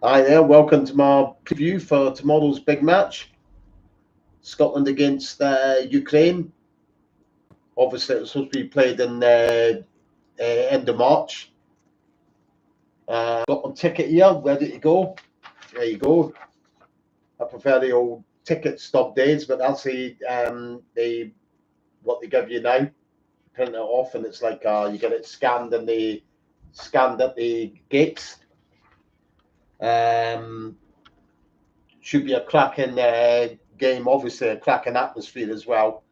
Hi there, welcome to my preview for tomorrow's big match, Scotland against Ukraine. Obviously, it's supposed to be played in end of March. Got my ticket here, ready to go. There you go. I prefer the old ticket stub days, but that's the what they give you now. Print it off, and it's like you get it scanned at the gates. Um, should be a cracking game, obviously a cracking atmosphere as well.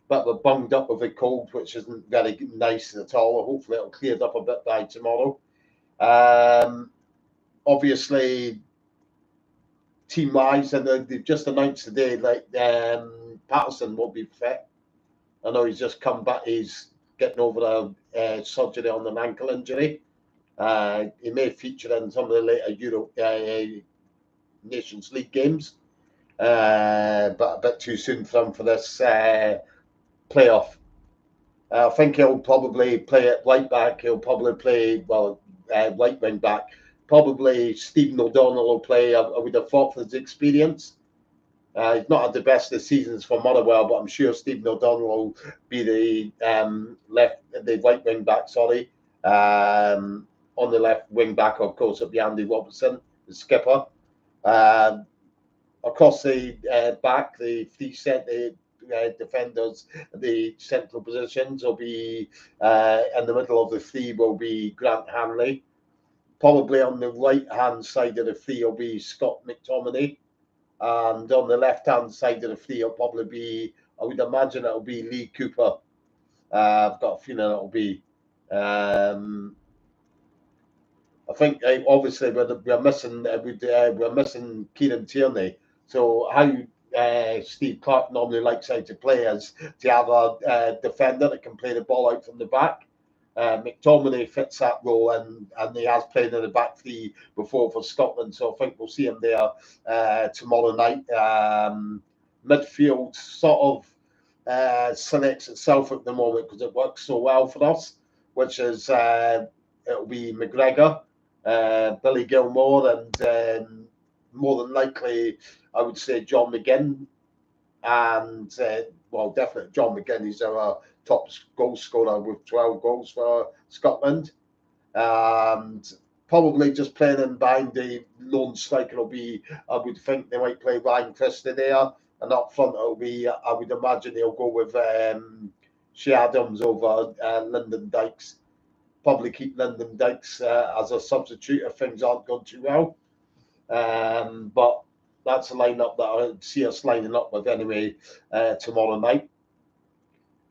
But we're bunged up with a cold, which isn't very nice at all. Hopefully, it'll clear up a bit by tomorrow. Um, Obviously, team wise, and they've just announced today like Patterson won't be fit. I know he's just come back. He's getting over a surgery on an ankle injury. He may feature in some of the later Euro Nations League games, but a bit too soon for him for this playoff. I think he'll probably play at right back. He'll probably play, right wing back. Probably Stephen O'Donnell will play. I would have thought for his experience. He's not had the best of seasons for Motherwell, but I'm sure Stephen O'Donnell will be the right wing back. Sorry, on the left wing back, of course, it'll be Andy Robertson, the skipper. Um, Across the back, the three centre defenders, the central positions will be in the middle of the three will be Grant Hanley. Probably on the right hand side of the three will be Scott McTominay, and on the left hand side of the three will probably be, I would imagine it'll be Lee Cooper. I've got a feeling it'll be. I think obviously we're missing Kieran Tierney. So how Steve Clarke normally likes how to play is to have a defender that can play the ball out from the back. McTominay fits that role, and he has played in the back three before for Scotland. So I think we'll see him there tomorrow night. Midfield sort of selects itself at the moment because it works so well for us, which is it'll be McGregor, Billy Gilmore, and more than likely, I would say John McGinn, and definitely John McGinn. He's our top goal scorer with 12 goals for Scotland, and probably just playing in behind the lone striker will be. I would think they might play Ryan Christie there, and up front it'll be. I would imagine they'll go with Shea Adams over Lyndon Dykes. Probably keep Lyndon Dykes as a substitute if things aren't going too well. But that's a lineup that I see us lining up with anyway tomorrow night.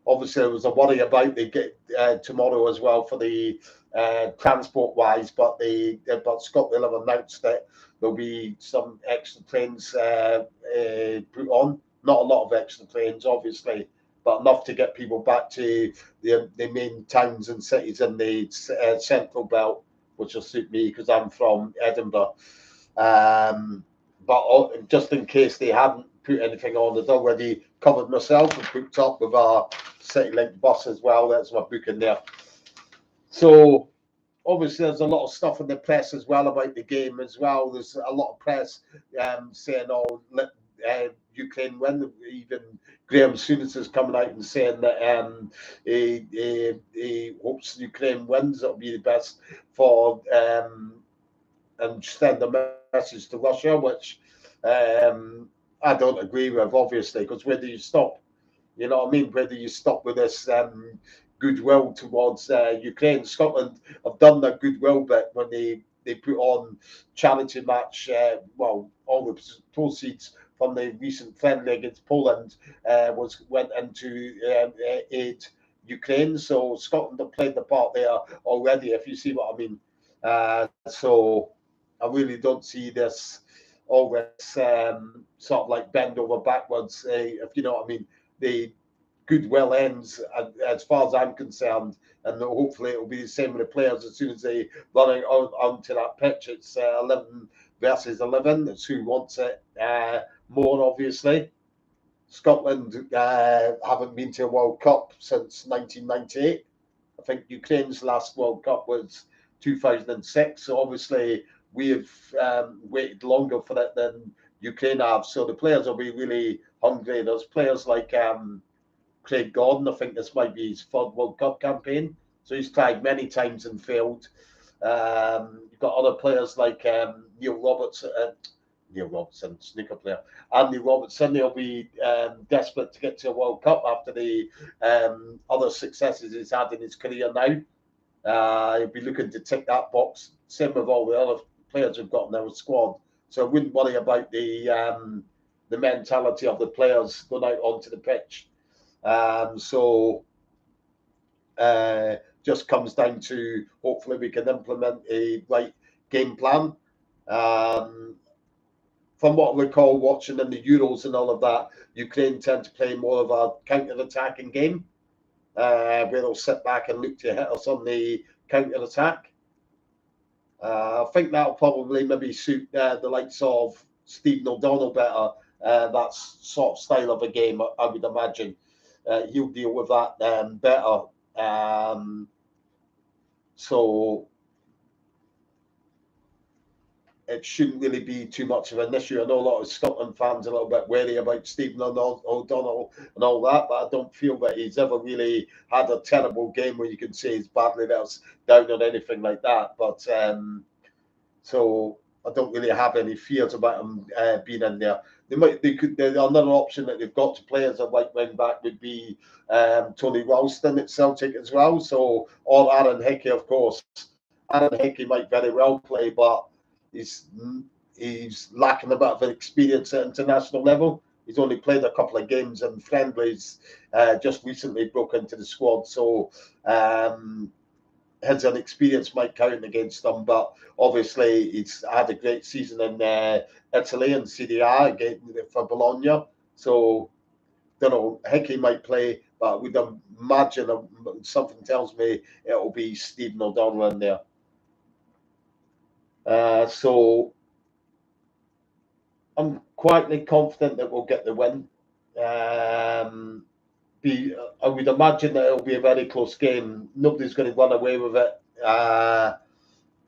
Obviously, there was a worry about the tomorrow as well for the transport wise, but Scotland have announced that there'll be some extra trains put on. Not a lot of extra trains, obviously, but enough to get people back to the main towns and cities in the central belt, which will suit me because I'm from Edinburgh. But just in case they hadn't put anything on, I'd already covered myself and booked up with our CityLink bus as well. That's my booking there. So obviously there's a lot of stuff in the press as well about the game as well. There's a lot of press saying, "Oh, let Ukraine win." Even Graham Souness is coming out and saying that he hopes Ukraine wins. It'll be the best for and send a message to Russia, which I don't agree with, obviously, because where do you stop? You know what I mean? Where do you stop with this goodwill towards Ukraine? Scotland have done their goodwill bit when they put on charity match. All the proceeds from the recent friendly against Poland went into aid Ukraine. So Scotland have played the part there already, if you see what I mean. So I really don't see this always sort of like bend over backwards, if you know what I mean. The goodwill ends, as far as I'm concerned, and hopefully it'll be the same with the players as soon as they run out onto that pitch. It's 11 versus 11. It's who wants it more, obviously. Scotland haven't been to a World Cup since 1998. I think Ukraine's last World Cup was 2006. So obviously we've waited longer for it than Ukraine have. So the players will be really hungry. There's players like Craig Gordon. I think this might be his third World Cup campaign. So he's tried many times and failed. You've got other players like Neil Robertson, snooker player. Andy Robertson, he'll be desperate to get to a World Cup after the other successes he's had in his career now. He'll be looking to tick that box. Same with all the other players we've got in our squad. So I wouldn't worry about the mentality of the players going out onto the pitch. Just comes down to hopefully we can implement a right game plan. From what I recall watching in the Euros and all of that, Ukraine tend to play more of a counter-attacking game, where they'll sit back and look to hit us on the counter-attack. I think that'll probably maybe suit the likes of Stephen O'Donnell better. That sort of style of a game, I would imagine. He'll deal with that better. So it shouldn't really be too much of an issue. I know a lot of Scotland fans are a little bit wary about Stephen O'Donnell and all that, but I don't feel that he's ever really had a terrible game where you can say he's badly let us down or anything like that. But so I don't really have any fears about him being in there. Another option that they've got to play as a right wing back would be Tony Ralston at Celtic as well. So, or Aaron Hickey, of course. Aaron Hickey might very well play, but he's lacking a bit of experience at international level. He's only played a couple of games and friendlies, just recently broke into the squad. So his inexperience might count against them, but obviously he's had a great season in Italy and Serie A again for Bologna. So, don't know, Hickey might play, but we'd imagine something tells me it'll be Stephen O'Donnell in there. So I'm quietly confident that we'll get the win. I would imagine that it'll be a very close game. Nobody's going to run away with it.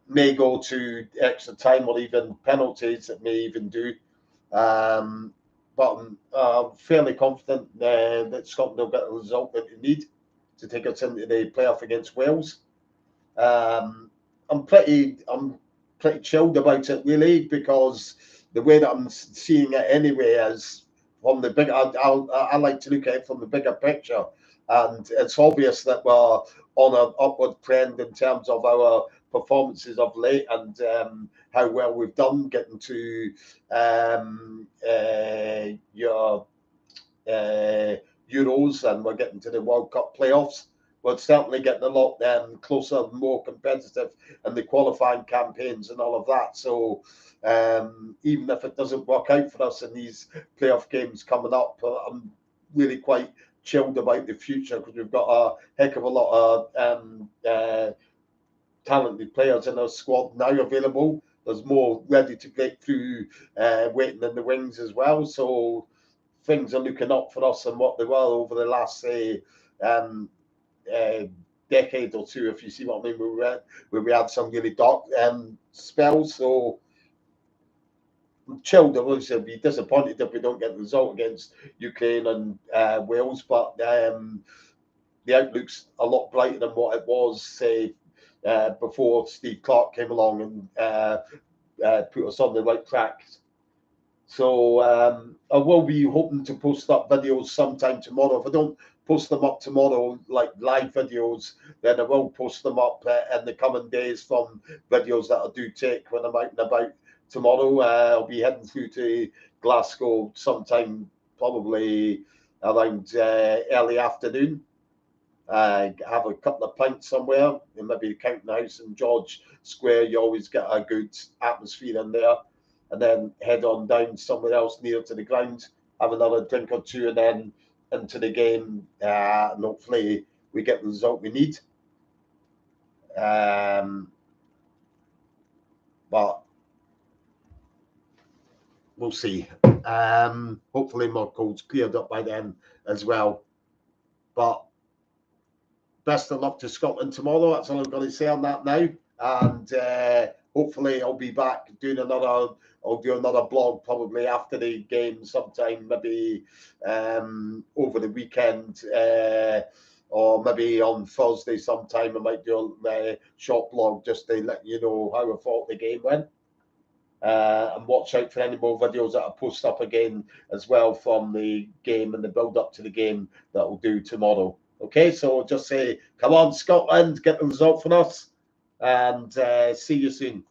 May go to extra time or even penalties. It may even do. But I'm fairly confident that Scotland will get the result that they need to take us into the playoff against Wales. I'm pretty chilled about it, really, because the way that I'm seeing it anyway is from the big. I like to look at it from the bigger picture, and it's obvious that we're on an upward trend in terms of our performances of late and how well we've done getting to your Euros, and we're getting to the World Cup playoffs. We're certainly getting a lot closer, more competitive in the qualifying campaigns and all of that. So even if it doesn't work out for us in these playoff games coming up, I'm really quite chilled about the future because we've got a heck of a lot of talented players in our squad now available. There's more ready to break through, waiting in the wings as well. So things are looking up for us and what they were over the last, say, decade or two, if you see what I mean, where we had some really dark spells. So I'm chilled. Obviously, I'd be disappointed if we don't get the result against Ukraine and Wales, but the outlook's a lot brighter than what it was, say, before Steve Clarke came along and put us on the right track. So I will be hoping to post up videos sometime tomorrow. If I don't post them up tomorrow, like live videos, then I will post them up in the coming days from videos that I do take when I'm out and about tomorrow. I'll be heading through to Glasgow sometime, probably around early afternoon. Have a couple of pints somewhere, and maybe the Counting House in George Square. You always get a good atmosphere in there, and then head on down somewhere else near to the ground, have another drink or two, and then into the game. And hopefully we get the result we need. But we'll see. Hopefully my cold's cleared up by then as well. But best of luck to Scotland tomorrow. That's all I'm going to say on that now. And hopefully I'll be back doing another. I'll do another blog probably after the game sometime, maybe over the weekend. Or maybe on Thursday sometime, I might do a short blog just to let you know how I thought the game went. And watch out for any more videos that I post up again as well from the game and the build up to the game that we'll do tomorrow. Okay, so just say, come on, Scotland, get the result for us, and see you soon.